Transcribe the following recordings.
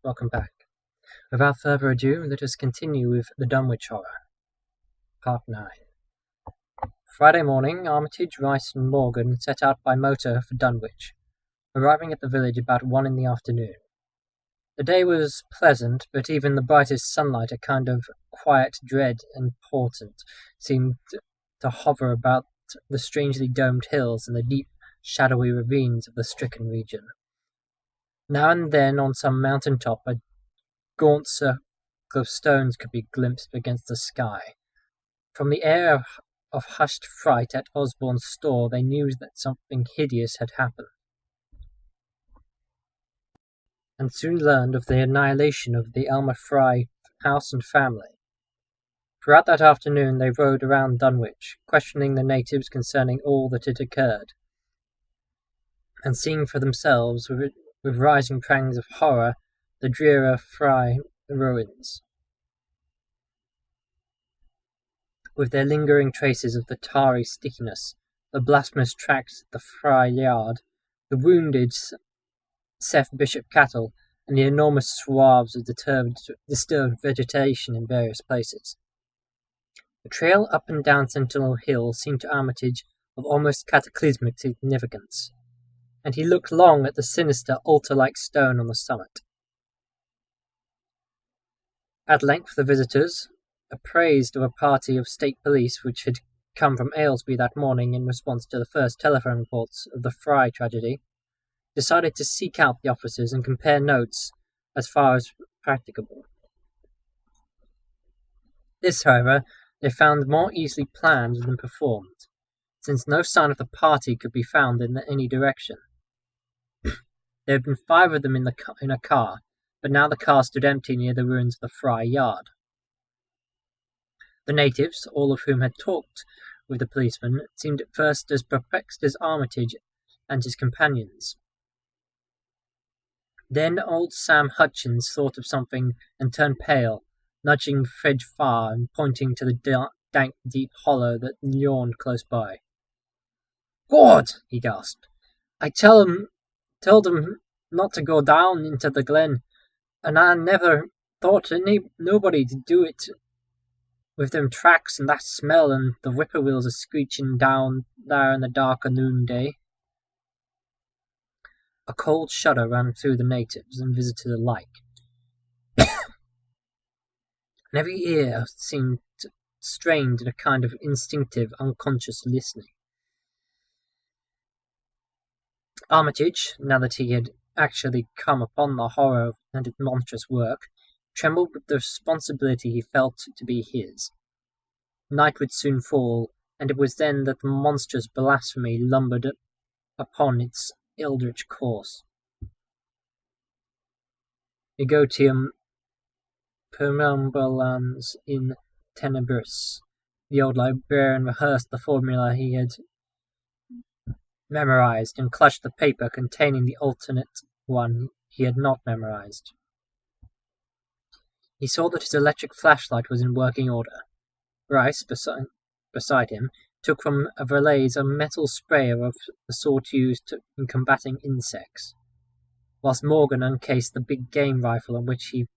welcome back. Without further ado, let us continue with the Dunwich Horror, Part 9. Friday morning, Armitage, Rice and Morgan set out by motor for Dunwich, arriving at the village about 1 in the afternoon. The day was pleasant, but even the brightest sunlight, a kind of quiet dread and portent, seemed to hover about the strangely domed hills and the deep, shadowy ravines of the stricken region. Now and then on some mountain top a gaunt circle of stones could be glimpsed against the sky. From the air of hushed fright at Osborne's store they knew that something hideous had happened, and soon learned of the annihilation of the Elmer Fry house and family. Throughout that afternoon they rode around Dunwich, questioning the natives concerning all that had occurred, and seeing for themselves, with rising pangs of horror, the drear Fry ruins, with their lingering traces of the tarry stickiness, the blasphemous tracks at the Fry yard, the wounded Seth Bishop cattle, and the enormous swaths of disturbed vegetation in various places. The trail up and down Sentinel Hill seemed to Armitage of almost cataclysmic significance, and he looked long at the sinister altar-like stone on the summit. At length the visitors, apprised of a party of state police which had come from Aylesbury that morning in response to the first telephone reports of the Fry tragedy, decided to seek out the officers and compare notes as far as practicable. This, however, they found more easily planned than performed, since no sign of the party could be found in any direction. There had been 5 of them in a car, but now the car stood empty near the ruins of the Fry yard. The natives, all of whom had talked with the policeman, seemed at first as perplexed as Armitage and his companions. Then old Sam Hutchins thought of something and turned pale, nudging Fred Farr and pointing to the dank, deep hollow that yawned close by. "God!" he gasped. "I told 'em not to go down into the glen, and I never thought nobody'd do it with them tracks and that smell and the whippoorwills a-screechin' down there in the dark o' noonday." A cold shudder ran through the natives and visitors alike, and every ear seemed strained in a kind of instinctive, unconscious listening. Armitage, now that he had actually come upon the horror and its monstrous work, trembled with the responsibility he felt to be his. Night would soon fall, and it was then that the monstrous blasphemy lumbered upon its eldritch course. Negotium perambulans in tenebris. The old librarian rehearsed the formula he had memorized and clutched the paper containing the alternate one he had not memorized. He saw that his electric flashlight was in working order. Rice, beside him, took from a valise a metal sprayer of the sort used in combating insects, whilst Morgan uncased the big game rifle on which he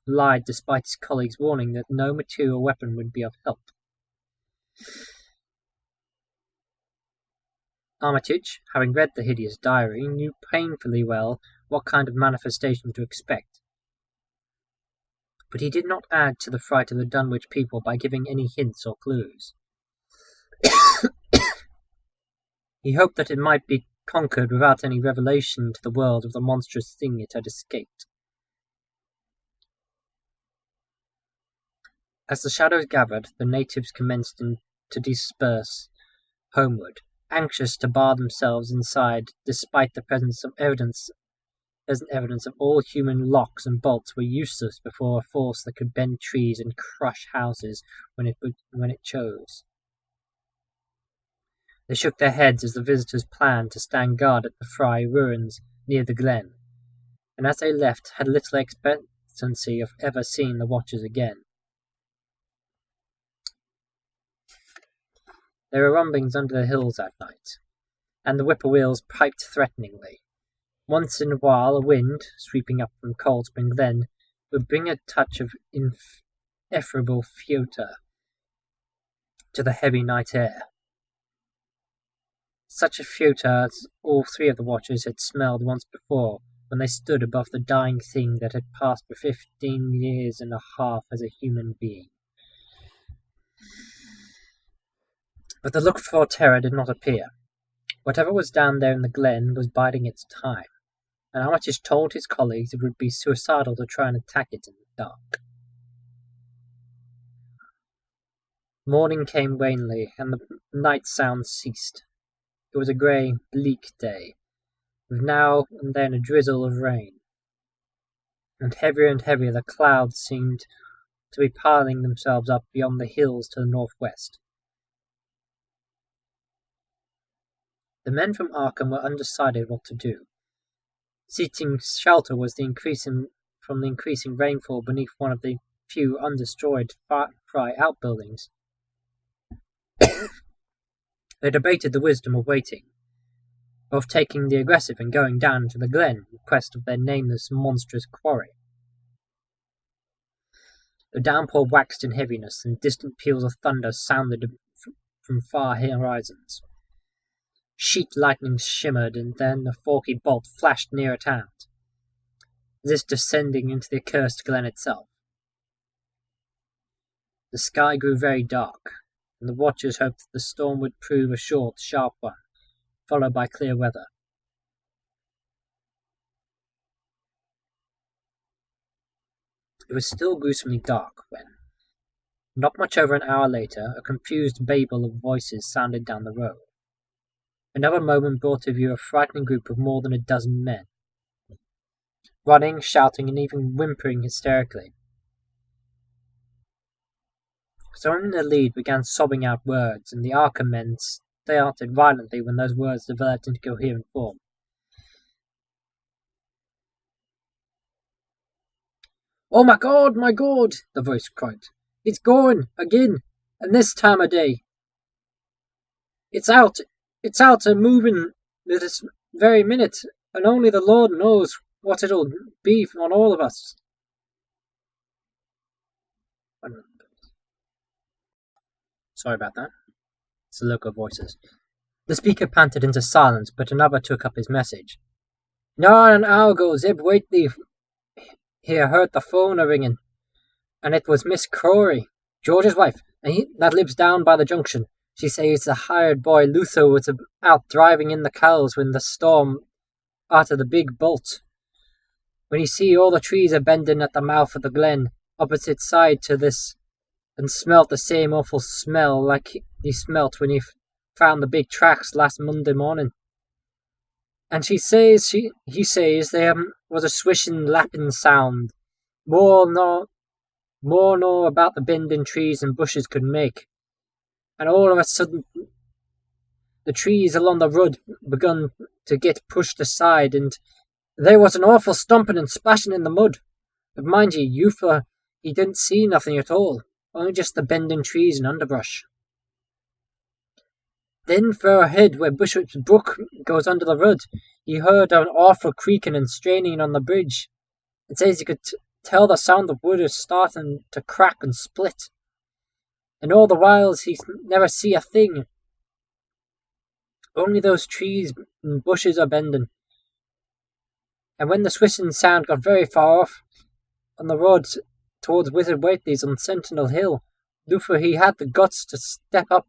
relied despite his colleague's warning that no material weapon would be of help. Armitage, having read the hideous diary, knew painfully well what kind of manifestation to expect. But he did not add to the fright of the Dunwich people by giving any hints or clues. He hoped that it might be conquered without any revelation to the world of the monstrous thing it had escaped. As the shadows gathered, the natives commenced to disperse homeward, anxious to bar themselves inside despite the present evidence of all human locks and bolts were useless before a force that could bend trees and crush houses when it chose. They shook their heads as the visitors planned to stand guard at the Fry ruins near the glen, and as they left had little expectancy of ever seeing the watchers again. There were rumblings under the hills that night, and the whippoorwills piped threateningly. Once in a while a wind, sweeping up from Cold Spring Glen, would bring a touch of ineffable feuter to the heavy night air. Such a feuter as all three of the watchers had smelled once before, when they stood above the dying thing that had passed for 15 years and a half as a human being. But the looked-for terror did not appear. Whatever was down there in the glen was biding its time, and Armitage told his colleagues it would be suicidal to try and attack it in the dark. Morning came wanly, and the night sounds ceased. It was a grey, bleak day, with now and then a drizzle of rain, and heavier the clouds seemed to be piling themselves up beyond the hills to the northwest. The men from Arkham were undecided what to do. Seeking shelter was from the increasing rainfall beneath one of the few undestroyed Fry outbuildings. They debated the wisdom of waiting, of taking the aggressive and going down into the glen in quest of their nameless, monstrous quarry. The downpour waxed in heaviness, and distant peals of thunder sounded from far horizons. Sheet lightning shimmered, and then a forky bolt flashed near at hand, this descending into the accursed glen itself. The sky grew very dark, and the watchers hoped that the storm would prove a short, sharp one, followed by clear weather. It was still gruesomely dark when, not much over an hour later, a confused babel of voices sounded down the road. Another moment brought to view a frightening group of more than a dozen men, running, shouting, and even whimpering hysterically. Someone in the lead began sobbing out words, and the Arkham men started violently when those words developed into coherent form. "Oh, my God, the voice cried. "It's going, again, and this time of day. It's out and moving this very minute, and only the Lord knows what it'll be on all of us." Sorry about that. It's the local voices. The speaker panted into silence, but another took up his message. "Not an hour ago, Zeb Whately here heard the phone a-ringing, and it was Miss Crowry, George's wife, that lives down by the junction. She says the hired boy Luther was out driving in the cows when the storm arter the big bolt. When he see all the trees a-bending at the mouth of the glen, opposite side to this, and smelt the same awful smell like he smelt when he found the big tracks last Monday morning. And he says there was a swishing, lapping sound, more nor about the bending trees and bushes could make. And all of a sudden, the trees along the road begun to get pushed aside, and there was an awful stomping and splashing in the mud. But mind ye, Eupha, he didn't see nothing at all, only just the bending trees and underbrush. Then fur ahead, where Bishop's Brook goes under the road, he heard an awful creaking and straining on the bridge, and says he could tell the sound of wood is starting to crack and split. And all the whiles he never see a thing. Only those trees and bushes are bending. And when the swishing sound got very far off, on the road towards Wizard Whately's on Sentinel Hill, Luther he had the guts to step up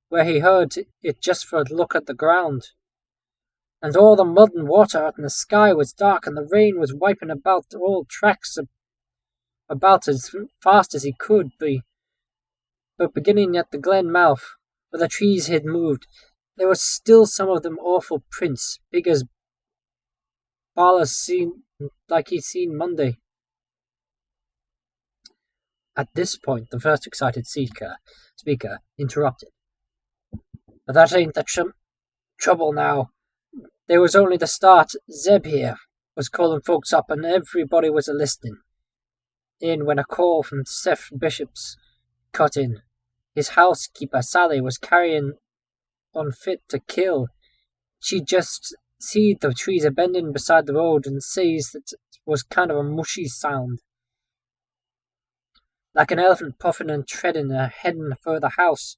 where he heard it just for a look at the ground. And all the mud and water out in the sky was dark, and the rain was wiping about all tracks about as fast as he could be. But beginning at the glen mouth, where the trees had moved, there was still some of them awful prints, big as Barla's seen, like he'd seen Monday. At this point, the first excited speaker interrupted. "But that ain't the trouble now. There was only the start. Zeb here was calling folks up, and everybody was a-listening in when a call from Seth Bishop's cut in. His housekeeper, Sally, was carrying on fit to kill. She just see the trees are bending beside the road and says that it was kind of a mushy sound, like an elephant puffing and treading heading for the house.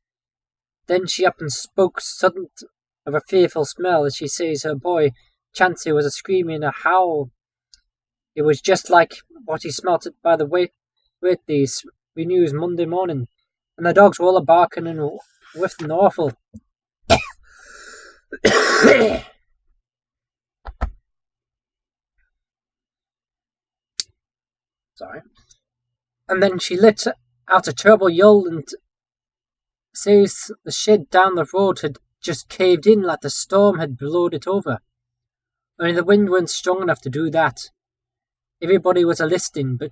Then she up and spoke sudden of a fearful smell as she says her boy Chancey was a screaming a howl. It was just like what he smelt it by the Waitley's we news Monday morning, and the dogs were all a barking and whiffing awful. Sorry. And then she let out a terrible yell and says the shed down the road had just caved in like the storm had blowed it over. Only the wind wasn't strong enough to do that. Everybody was a-listening, but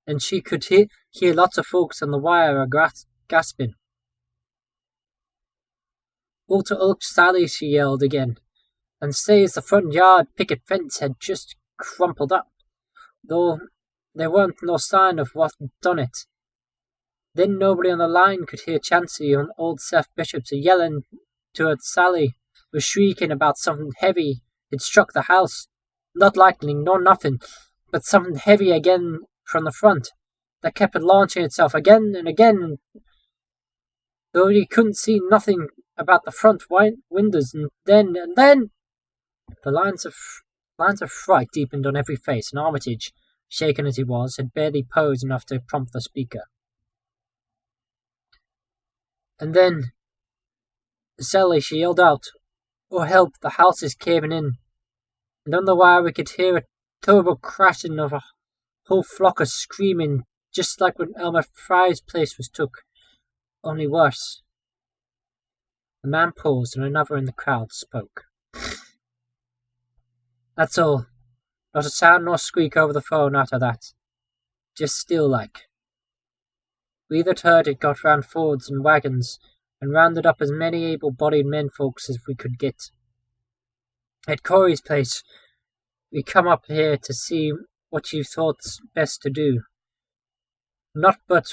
then she could hear lots of folks on the wire gasping. Walter Ulch Sally, she yelled again, and says the front yard picket fence had just crumpled up, though there weren't no sign of what done it. Then nobody on the line could hear Chancey and old Seth Bishop's yelling to her Sally was shrieking about something heavy had struck the house. Not lightning nor nothing, but something heavy again from the front that kept launching itself again and again, though you couldn't see nothing about the front windows. And then the lines of fright deepened on every face, and Armitage, shaken as he was, had barely posed enough to prompt the speaker. And then Sally, she yelled out, "Oh help, the house is caving in." And on the wire we could hear a terrible crashing of a whole flock of screaming, just like when Elmer Fry's place was took, only worse. The man paused, and another in the crowd spoke. "That's all. Not a sound nor squeak over the phone after that. Just still like. We that heard it got round Fords and wagons, and rounded up as many able-bodied menfolks as we could get. At Corey's place, we come up here to see what you thought's best to do. Not but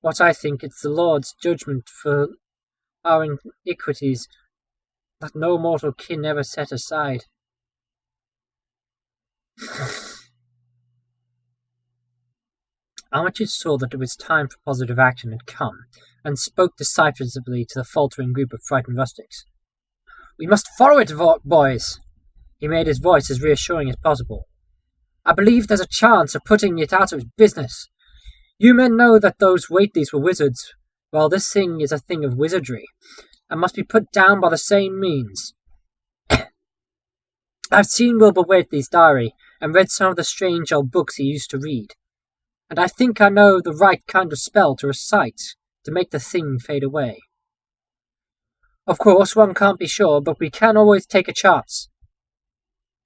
what I think it's the Lord's judgment for our iniquities that no mortal kin ever set aside." Armitage saw that it was time for positive action had come, and spoke decisively to the faltering group of frightened rustics. "We must follow it, boys." He made his voice as reassuring as possible. "I believe there's a chance of putting it out of business. You men know that those Whateleys were wizards. Well, this thing is a thing of wizardry, and must be put down by the same means. I've seen Wilbur Whately's diary, and read some of the strange old books he used to read, and I think I know the right kind of spell to recite to make the thing fade away. Of course, one can't be sure, but we can always take a chance.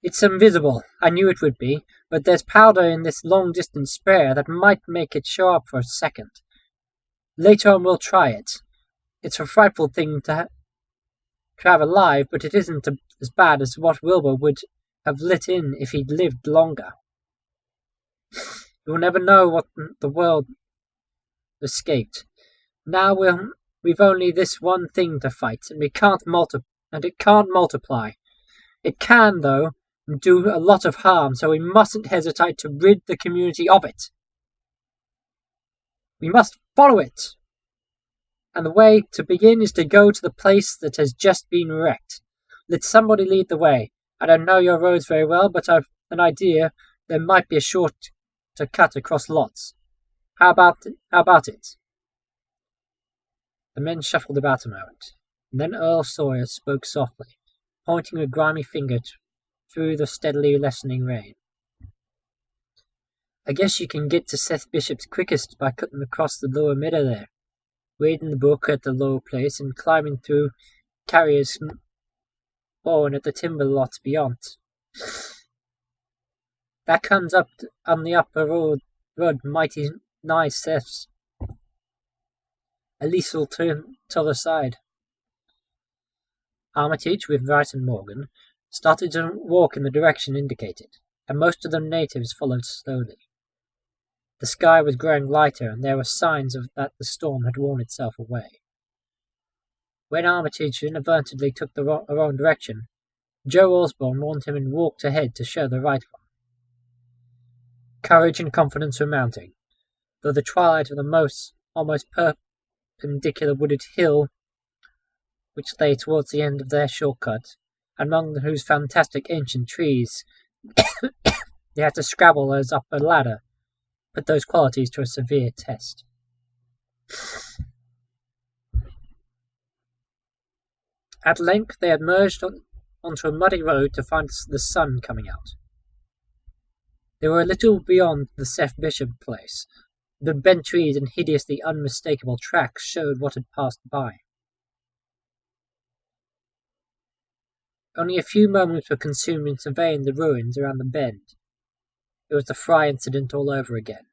It's invisible, I knew it would be, but there's powder in this long-distance spare that might make it show up for a second. Later on we'll try it. It's a frightful thing to have alive, but it isn't as bad as what Wilbur would have let in if he'd lived longer. You'll never know what the world escaped. Now we've only this one thing to fight, and it can't multiply. It can, though, and do a lot of harm, so we mustn't hesitate to rid the community of it. We must follow it. And the way to begin is to go to the place that has just been wrecked. Let somebody lead the way. I don't know your roads very well, but I've an idea there might be a short to cut across lots. How about it? The men shuffled about a moment, and then Earl Sawyer spoke softly, pointing a grimy finger through the steadily lessening rain. "I guess you can get to Seth Bishop's quickest by cutting across the lower meadow there, wading the brook at the low place, and climbing through Carrier's Horn at the timber lots beyond. That comes up on the upper road mighty nigh Seth's. At least we'll turn t'other side." Armitage, with Rice and Morgan, started to walk in the direction indicated, and most of the natives followed slowly. The sky was growing lighter, and there were signs that the storm had worn itself away. When Armitage inadvertently took the wrong direction, Joe Osborne warned him and walked ahead to show the right one. Courage and confidence were mounting, though the twilight of the almost perpendicular wooded hill which lay towards the end of their shortcut, among whose fantastic ancient trees they had to scrabble as up a ladder, put those qualities to a severe test. At length they had merged onto a muddy road to find the sun coming out. They were a little beyond the Seth Bishop place. The bent trees and hideously unmistakable tracks showed what had passed by. Only a few moments were consumed in surveying the ruins around the bend. It was the Fry incident all over again,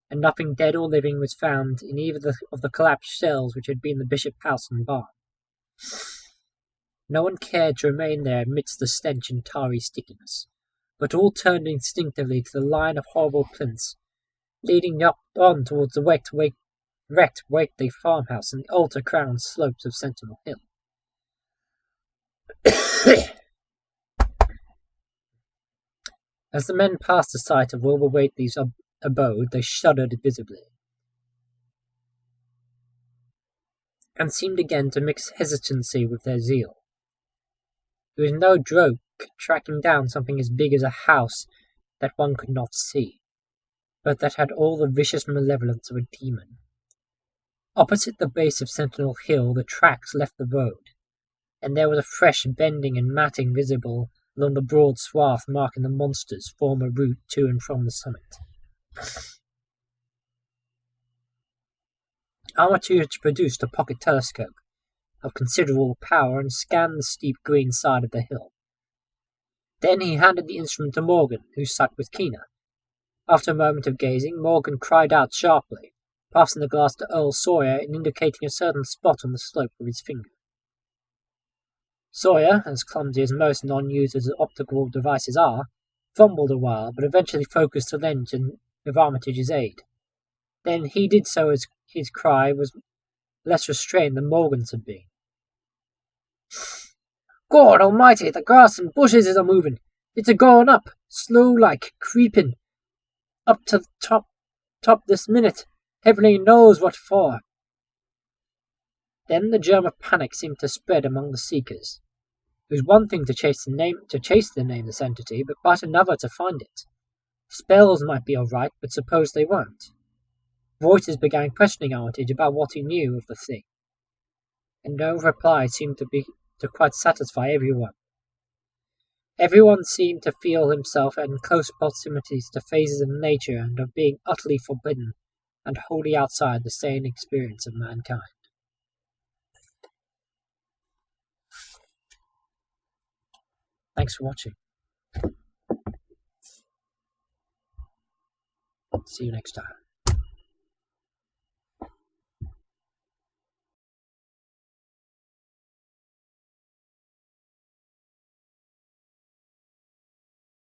and nothing dead or living was found in either of the collapsed cells which had been the Bishop house and barn. No one cared to remain there amidst the stench and tarry stickiness, but all turned instinctively to the line of horrible plinths, leading on towards the wrecked Wakely farmhouse and the altar-crowned slopes of Sentinel Hill. As the men passed the sight of Wilbur Whately's abode, they shuddered visibly, and seemed again to mix hesitancy with their zeal. It was no joke tracking down something as big as a house that one could not see, but that had all the vicious malevolence of a demon. Opposite the base of Sentinel Hill the tracks left the road, and there was a fresh bending and matting visible along the broad swath marking the monster's former route to and from the summit. Armitage produced a pocket telescope of considerable power and scanned the steep green side of the hill. Then he handed the instrument to Morgan, who sat with Keena. After a moment of gazing, Morgan cried out sharply, passing the glass to Earl Sawyer and indicating a certain spot on the slope with his finger. Sawyer, as clumsy as most non-users of optical devices are, fumbled a while, but eventually focused the lens with Armitage's aid. Then he did so as his cry was less restrained than Morgan's had been. "God almighty, the grass and bushes is a-moving. It's a-going up, slow-like, creeping. Up to the top this minute. Heaven knows what for." Then the germ of panic seemed to spread among the seekers. It was one thing to chase the nameless entity, but quite another to find it. Spells might be all right, but suppose they weren't. Voices began questioning Armitage about what he knew of the thing, and no reply seemed to quite satisfy everyone. Everyone seemed to feel himself in close proximities to phases of nature and of being utterly forbidden and wholly outside the sane experience of mankind. Thanks for watching. See you next time.